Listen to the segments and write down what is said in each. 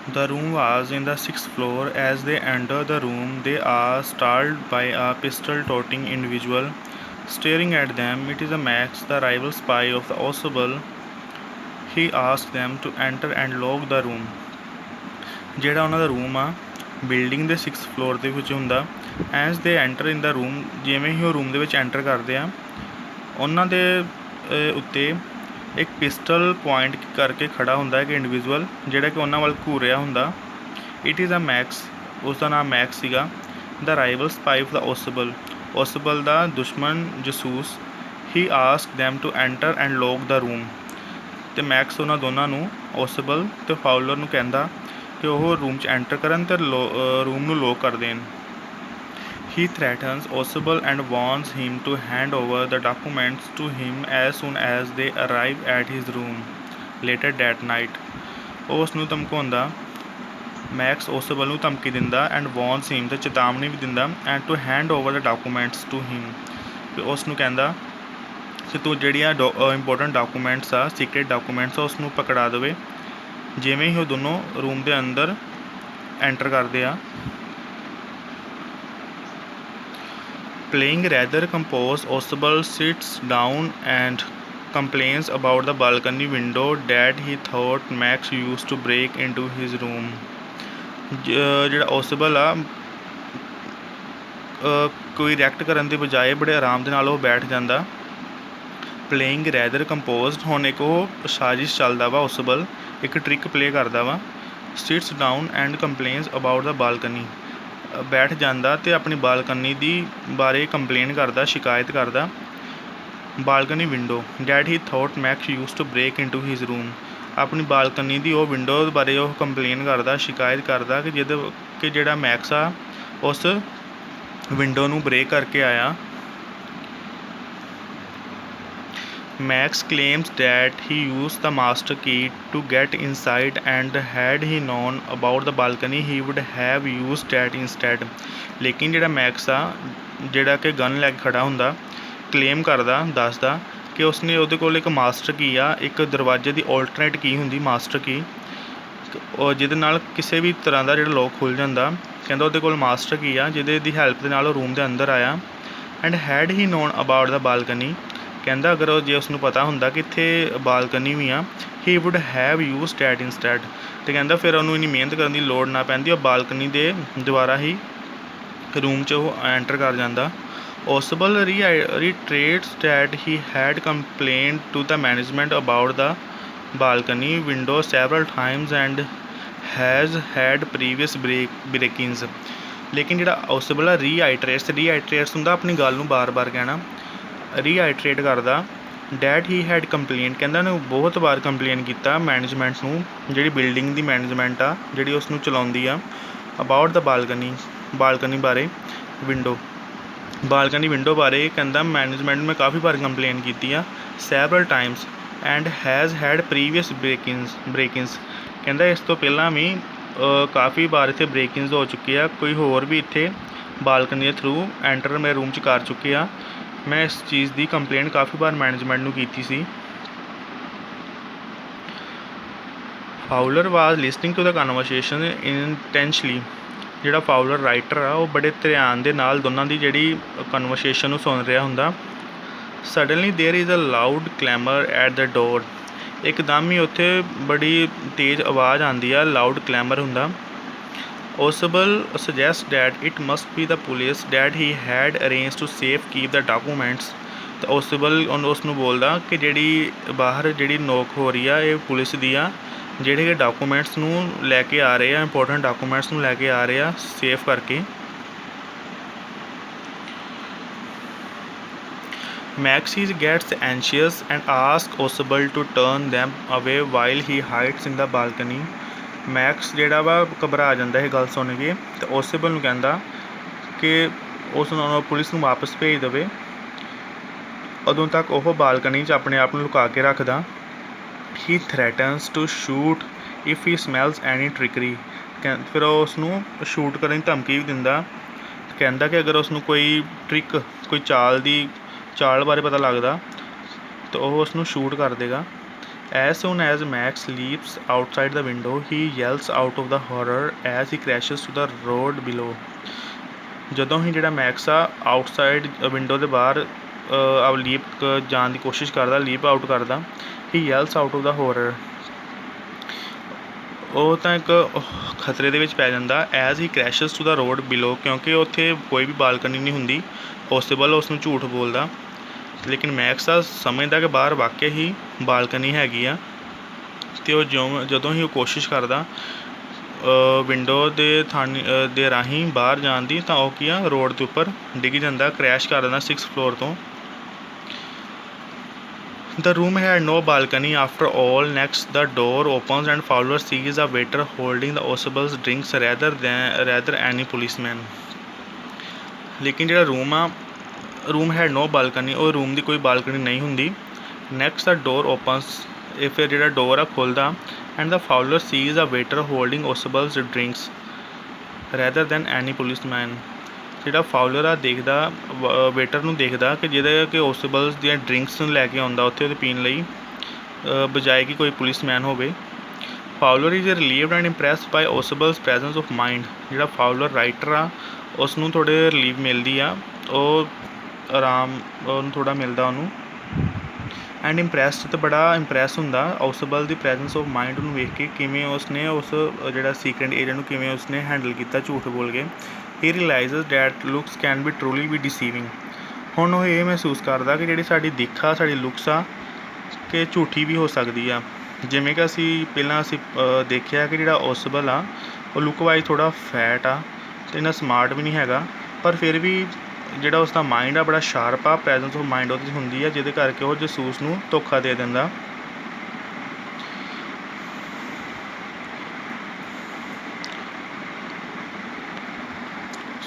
The room was in the sixth floor. As they enter the room, they are startled by a pistol-toting individual staring at them. It is a Max, the rival spy of the Ausable. He asks them to enter and lock the room. ਜਿਹੜਾ ਉਹਨਾਂ ਦਾ room ਆ building ਦੇ 6th floor ਦੇ ਵਿੱਚ ਹੁੰਦਾ। As ਦੇ enter ਇਨ ਦਾ room, ਜਿਵੇਂ ਹੀ ਉਹ ਰੂਮ ਦੇ ਵਿੱਚ ਐਂਟਰ ਕਰਦੇ ਆ, ਉਹਨਾਂ ਦੇ ਉੱਤੇ ਇੱਕ ਪਿਸਟਲ ਪੁਆਇੰਟ ਕਰਕੇ ਖੜਾ ਹੁੰਦਾ ਇੱਕ ਇੰਡੀਵਿਜੂਅਲ, ਜਿਹੜਾ ਕਿ ਉਹਨਾਂ ਵੱਲ ਘੂਰ ਰਿਹਾ ਹੁੰਦਾ। ਇਟ ਇਜ਼ ਅ ਮੈਕਸ, ਉਸਦਾ ਨਾਮ ਮੈਕਸ ਸੀਗਾ। ਦ ਰਾਈਵਲ ਸਪਾਈ ਆਫ ਦਾ ਓਸਬਲ ਦਾ ਦੁਸ਼ਮਣ ਜਸੂਸ। He asks them to enter and lock the room. ਅਤੇ ਮੈਕਸ ਉਹਨਾਂ ਦੋਨਾਂ ਨੂੰ, ਓਸਬਲ ਅਤੇ ਫਾਊਲਰ ਨੂੰ ਕਹਿੰਦਾ ਕਿ ਉਹ ਰੂਮ 'ਚ ਐਂਟਰ ਕਰਨ ਅਤੇ ਰੂਮ ਨੂੰ ਲੋਕ ਕਰ ਦੇਣ। He threatens Osable and warns him to hand over the documents to him as soon as they arrive at his room later that night. ਉਹ ਉਸ ਨੂੰ ਧਮਕਾਉਂਦਾ, ਮੈਕਸ ਓਸਬਲ ਨੂੰ ਧਮਕੀ ਦਿੰਦਾ ਐਂਡ ਵਾਰਨਸ ਹਿਮ, ਅਤੇ ਚੇਤਾਵਨੀ ਵੀ ਦਿੰਦਾ, and to hand over the documents to him, ਅਤੇ ਉਸ ਨੂੰ ਕਹਿੰਦਾ ਕਿ ਤੂੰ ਜਿਹੜੀਆਂ ਇੰਪੋਰਟੈਂਟ ਡਾਕੂਮੈਂਟਸ ਆ, ਸੀਕਰੇਟ ਡਾਕੂਮੈਂਟਸ ਆ, ਉਸ ਨੂੰ ਪਕੜਾ ਦੇਵੇ। ਜਿਵੇਂ ਹੀ ਉਹ ਦੋਨੋਂ ਰੂਮ ਦੇ ਅੰਦਰ ਐਂਟਰ ਕਰਦੇ ਆ, playing rather composed, Osable sits down and complains about the balcony window that he thought Max used to break into his room. ਜਿਹੜਾ ਓਸਬਲ ਆ, ਕੋਈ ਰਿਐਕਟ ਕਰਨ ਦੇ ਬਜਾਏ ਬੜੇ ਆਰਾਮ ਦੇ ਨਾਲ ਉਹ ਬੈਠ ਜਾਂਦਾ। ਪਲੇਇੰਗ ਰੈਦਰ ਕੰਪੋਜ਼ਡ, ਹੁਣ ਇੱਕ ਉਹ ਸਾਜ਼ਿਸ਼ ਚੱਲਦਾ ਵਾ, ਓਸਬਲ ਇੱਕ ਟ੍ਰਿਕ ਪਲੇ ਕਰਦਾ ਵਾ। Sits down and complains about the balcony, ਬੈਠ ਜਾਂਦਾ ਅਤੇ ਆਪਣੀ ਬਾਲਕਨੀ ਦੀ ਬਾਰੇ ਕੰਪਲੇਨ ਕਰਦਾ, ਸ਼ਿਕਾਇਤ ਕਰਦਾ। Balcony window that he thought Max use to break into his room, ਆਪਣੀ ਬਾਲਕਨੀ ਦੀ ਉਹ ਵਿੰਡੋ ਬਾਰੇ ਉਹ ਕੰਪਲੇਨ ਕਰਦਾ, ਸ਼ਿਕਾਇਤ ਕਰਦਾ ਕਿ ਜਿਹੜਾ ਮੈਕਸ ਆ ਉਸ ਵਿੰਡੋ ਨੂੰ ਬ੍ਰੇਕ ਕਰਕੇ ਆਇਆ। Max claims that he used the master key to get inside and had he known about the balcony he would have used that instead. ਲੇਕਿਨ ਜਿਹੜਾ ਮੈਕਸ ਆ, ਜਿਹੜਾ ਕਿ ਗਨ ਲੈ ਕੇ ਖੜਾ ਹੁੰਦਾ, ਕਲੇਮ ਕਰਦਾ, ਦੱਸਦਾ ਕਿ ਉਸਨੇ ਉਹਦੇ ਕੋਲ ਇੱਕ ਮਾਸਟਰ ਕੀ ਆ, ਇੱਕ ਦਰਵਾਜ਼ੇ ਦੀ ਆਲਟਰਨੇਟ ਕੀ ਹੁੰਦੀ, ਮਾਸਟਰ ਕੀ, ਜਿਹਦੇ ਨਾਲ ਕਿਸੇ ਵੀ ਤਰ੍ਹਾਂ ਦਾ ਜਿਹੜਾ ਲੋਕ ਖੁੱਲ੍ਹ ਜਾਂਦਾ। ਕਹਿੰਦਾ ਉਹਦੇ ਕੋਲ ਮਾਸਟਰ ਕੀ ਆ, ਜਿਹਦੇ ਦੀ ਹੈਲਪ ਦੇ ਨਾਲ ਉਹ ਰੂਮ ਦੇ ਅੰਦਰ ਆਇਆ। And head he non about the balcony, ਕਹਿੰਦਾ ਅਗਰ ਉਹ ਜੇ ਉਸਨੂੰ ਪਤਾ ਹੁੰਦਾ ਕਿ ਇੱਥੇ ਬਾਲਕਨੀ ਵੀ ਆ, ਹੀ wood have use that instead, ਅਤੇ ਕਹਿੰਦਾ ਫਿਰ ਉਹਨੂੰ ਇੰਨੀ ਮਿਹਨਤ ਕਰਨ ਦੀ ਲੋੜ ਨਾ ਪੈਂਦੀ, ਉਹ ਬਾਲਕਨੀ ਦੇ ਦੁਆਰਾ ਹੀ ਰੂਮ 'ਚ ਉਹ ਐਂਟਰ ਕਰ ਜਾਂਦਾ। Ausable reiterates that he had complained to the management about the balcony window several times and has had previous break-ins. ਲੇਕਿਨ ਜਿਹੜਾ ਓਸਬਲ ਆ, ਰੀਆਈਟਰੇਟਸ ਹੁੰਦਾ ਆਪਣੀ ਗੱਲ ਨੂੰ ਬਾਰ-ਬਾਰ ਕਹਿਣਾ, ਰੀਆਈਟਰੇਟ ਕਰਦਾ। ਡੈਟ ਹੀ ਹੈਡ ਕੰਪਲੇਨ, ਕਹਿੰਦਾ ਉਹਨੇ ਬਹੁਤ ਵਾਰ ਕੰਪਲੇਨ ਕੀਤਾ ਮੈਨੇਜਮੈਂਟ ਨੂੰ, ਜਿਹੜੀ ਬਿਲਡਿੰਗ ਦੀ ਮੈਨੇਜਮੈਂਟ ਆ, ਜਿਹੜੀ ਉਸ ਨੂੰ ਚਲਾਉਂਦੀ ਆ, ਅਬਾਊਟ ਦਾ ਬਾਲਕਨੀ ਬਾਰੇ, ਬਾਲਕਨੀ ਵਿੰਡੋ ਬਾਰੇ। ਕਹਿੰਦਾ ਮੈਨੇਜਮੈਂਟ ਨੂੰ ਮੈਂ ਕਾਫੀ ਵਾਰ ਕੰਪਲੇਨ ਕੀਤੀ ਆ, several times, and has had previous break-ins, ਕਹਿੰਦਾ ਇਸ ਤੋਂ ਪਹਿਲਾਂ ਵੀ ਕਾਫੀ ਵਾਰ ਇੱਥੇ ਬ੍ਰੇਕਿੰਗਸ ਹੋ ਚੁੱਕੀ ਆ, ਕੋਈ ਹੋਰ ਵੀ ਇੱਥੇ ਬਾਲਕਨੀ ਦੇ ਥਰੂ ਐਂਟਰ ਮੇਰੇ ਰੂਮ 'ਚ ਕਰ ਚੁੱਕੇ ਆ। ਮੈਂ ਇਸ ਚੀਜ਼ ਦੀ ਕੰਪਲੇਂਟ ਕਾਫੀ ਵਾਰ ਮੈਨੇਜਮੈਂਟ ਨੂੰ ਕੀਤੀ ਸੀ। ਫਾਊਲਰ ਵਾਜ਼ ਲਿਸਨਿੰਗ ਟੂ ਦਾ ਕਨਵਰਸੇਸ਼ਨ ਇੰਟੈਂਸ਼ਲੀ, ਜਿਹੜਾ ਫਾਊਲਰ ਰਾਈਟਰ ਆ, ਉਹ ਬੜੇ ਧਿਆਨ ਦੇ ਨਾਲ ਦੋਨਾਂ ਦੀ ਜਿਹੜੀ ਕਨਵਰਸੇਸ਼ਨ ਨੂੰ ਸੁਣ ਰਿਹਾ ਹੁੰਦਾ। Suddenly there is a loud clamour at the door, ਇੱਕਦਮ ਹੀ ਉੱਥੇ ਬੜੀ ਤੇਜ਼ ਆਵਾਜ਼ ਆਉਂਦੀ ਆ, ਲਾਊਡ ਕਲੈਮਰ ਹੁੰਦਾ। Osable suggests that it must be the police that he had arranged to safe keep the documents. ਤਾਂ ਓਸਬਲ ਉਸ ਨੂੰ ਬੋਲਦਾ ਕਿ ਜਿਹੜੀ ਬਾਹਰ ਜਿਹੜੀ ਨੋਕ ਹੋ ਰਹੀ ਆ, ਇਹ ਪੁਲਿਸ ਦੀ ਆ, ਜਿਹੜੇ ਕਿ ਡਾਕੂਮੈਂਟਸ ਨੂੰ ਲੈ ਕੇ ਆ ਰਹੇ ਆ, ਇੰਪੋਰਟੈਂਟ ਡਾਕੂਮੈਂਟਸ ਨੂੰ ਲੈ ਕੇ ਆ ਰਹੇ ਆ ਸੇਫ ਕਰਕੇ। Maxis gets anxious and asks Osable to turn them away while he hides in the balcony. Max ਜਿਹੜਾ ਵਾ ਘਬਰਾ ਜਾਂਦਾ ਇਹ ਗੱਲ ਸੁਣ ਕੇ, ਅਤੇ ਓਸਬਲ ਨੂੰ ਕਹਿੰਦਾ ਕਿ ਉਸ ਨੂੰ ਪੁਲਿਸ ਨੂੰ ਵਾਪਸ ਭੇਜ ਦੇਵੇ। ਉਦੋਂ ਤੱਕ ਉਹ ਬਾਲਕਨੀ 'ਚ ਆਪਣੇ ਆਪ ਨੂੰ ਲੁਕਾ ਕੇ ਰੱਖਦਾ। ਹੀ ਥ੍ਰੈਟਨਸ to shoot if he smells ਐਨੀ ਟ੍ਰਿਕਰੀ, ਫਿਰ ਉਹ ਉਸ ਨੂੰ ਸ਼ੂਟ ਕਰਨ ਦੀ ਧਮਕੀ ਵੀ ਦਿੰਦਾ। ਕਹਿੰਦਾ ਕਿ ਅਗਰ ਉਸ ਨੂੰ ਕੋਈ ਟ੍ਰਿਕ, ਕੋਈ ਚਾਲ ਬਾਰੇ ਪਤਾ ਲੱਗਦਾ ਤਾਂ ਉਹ ਉਸ ਨੂੰ ਸ਼ੂਟ ਕਰ ਦੇਗਾ। As soon as Max leaps outside the window, he yells out of the horror as he crashes to the road below. ਜਦੋਂ ਹੀ ਜਿਹੜਾ ਮੈਕਸ ਆ ਆਊਟਸਾਈਡ ਵਿੰਡੋ ਦੇ ਬਾਹਰ ਲੀਪ ਜਾਣ ਦੀ ਕੋਸ਼ਿਸ਼ ਕਰਦਾ, ਲੀਪ ਆਊਟ ਕਰਦਾ, he yells out of the horror. ਉਹ ਤਾਂ ਇੱਕ ਖਤਰੇ ਦੇ ਵਿੱਚ ਪੈ ਜਾਂਦਾ as he crashes to the road below, ਕਿਉਂਕਿ ਉੱਥੇ ਕੋਈ ਵੀ ਬਾਲਕਨੀ ਨਹੀਂ ਹੁੰਦੀ ਪੋਸੀਬਲ, ਉਸ ਨੂੰ ਝੂਠ ਬੋਲਦਾ। ਲੇਕਿਨ ਮੈਕਸ ਆ ਸਮਝਦਾ ਕਿ ਬਾਹਰ ਵਾਕਿਆ ਹੀ ਬਾਲਕਨੀ ਹੈਗੀ ਆ, ਅਤੇ ਉਹ ਜਦੋਂ ਹੀ ਉਹ ਕੋਸ਼ਿਸ਼ ਕਰਦਾ ਵਿੰਡੋ ਦੇ ਰਾਹੀਂ ਬਾਹਰ ਜਾਣ ਦੀ, ਤਾਂ ਉਹ ਕੀ ਆ ਰੋਡ ਦੇ ਉੱਪਰ ਡਿੱਗ ਜਾਂਦਾ, ਕਰੈਸ਼ ਕਰ ਦਿੰਦਾ 6th ਫਲੋਰ ਤੋਂ। The room had no balcony after all. Next, the door opens and Fowler sees a waiter holding the Oswald's drinks rather any policeman. ਲੇਕਿਨ ਜਿਹੜਾ ਰੂਮ ਹੈਡ ਨੋ ਬਾਲਕਨੀ, ਉਹ ਰੂਮ ਦੀ ਕੋਈ ਬਾਲਕਨੀ ਨਹੀਂ ਹੁੰਦੀ। Next ਦਾ ਡੋਰ opens, ਇਹ ਫਿਰ ਜਿਹੜਾ ਡੋਰ ਆ ਖੁੱਲ੍ਹਦਾ, and the Fowler sees a waiter holding Ausable's drinks rather than any policeman. ਜਿਹੜਾ ਫਾਊਲਰ ਆ ਦੇਖਦਾ, ਵੇਟਰ ਨੂੰ ਦੇਖਦਾ ਕਿ ਜਿਹਦੇ ਕਿ ਓਸਬਲਸ ਦੀਆਂ ਡਰਿੰਕਸ ਨੂੰ ਲੈ ਕੇ ਆਉਂਦਾ ਉੱਥੇ ਉਹਦੇ ਪੀਣ ਲਈ, ਬਜਾਏ ਕਿ ਕੋਈ ਪੁਲਿਸਮੈਨ ਹੋਵੇ। Fowler is relieved and impressed by Ausable's presence of mind. ਜਿਹੜਾ ਫਾਊਲਰ ਰਾਈਟਰ ਆ ਉਸ ਨੂੰ ਥੋੜ੍ਹੇ ਰਿਲੀਵ ਮਿਲਦੀ ਆ, ਉਹ ਆਰਾਮ ਉਹਨੂੰ ਥੋੜ੍ਹਾ ਮਿਲਦਾ ਉਹਨੂੰ। ਐਂਡ ਇੰਪਰੈਸਡ, ਤਾਂ ਬੜਾ ਇੰਪਰੈਸ ਹੁੰਦਾ ਓਸਬਲ ਦੀ ਪ੍ਰੈਜੈਂਸ ਆਫ ਮਾਈਂਡ ਨੂੰ ਵੇਖ ਕੇ, ਕਿਵੇਂ ਉਸਨੇ ਉਸ ਜਿਹੜਾ ਸੀਕਰੇਟ ਏਜੰਟ ਨੂੰ ਕਿਵੇਂ ਉਸਨੇ ਹੈਂਡਲ ਕੀਤਾ ਝੂਠ ਬੋਲ ਕੇ। He realises that looks can be truly be deceiving. ਹੁਣ ਉਹ ਇਹ ਮਹਿਸੂਸ ਕਰਦਾ ਕਿ ਜਿਹੜੀ ਸਾਡੀ ਦਿੱਖ ਆ, ਸਾਡੀ ਲੁੱਕਸ ਆ, ਕਿ ਝੂਠੀ ਵੀ ਹੋ ਸਕਦੀ ਆ। ਜਿਵੇਂ ਕਿ ਅਸੀਂ ਦੇਖਿਆ ਕਿ ਜਿਹੜਾ ਓਸਬਲ ਆ ਉਹ ਲੁੱਕ ਵਾਈਜ਼ ਥੋੜ੍ਹਾ ਫੈਟ ਆ ਅਤੇ ਇੰਨਾ ਸਮਾਰਟ ਵੀ ਨਹੀਂ ਹੈਗਾ, ਪਰ ਫਿਰ ਵੀ ਜਿਹੜਾ ਉਸਦਾ ਮਾਇੰਡ ਆ ਬੜਾ ਸ਼ਾਰਪ ਆ, ਪ੍ਰੈਜੈਂਸ ਆਫ ਮਾਇੰਡ ਉਹਦੀ ਹੁੰਦੀ ਆ, ਜਿਹਦੇ ਕਰਕੇ ਉਹ ਜਸੂਸ ਨੂੰ ਧੋਖਾ ਦੇ ਦਿੰਦਾ।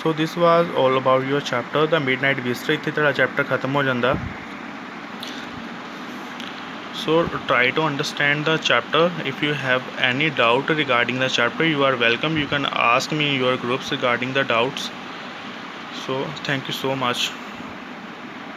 So this was all about your chapter the midnight visitor. ਇੱਥੇ ਤੁਹਾਡਾ ਚੈਪਟਰ ਖਤਮ ਹੋ ਜਾਂਦਾ। So try to understand the chapter. If you have any doubt regarding the chapter, you are welcome. You can ask me in your groups regarding the doubts. So thank you so much.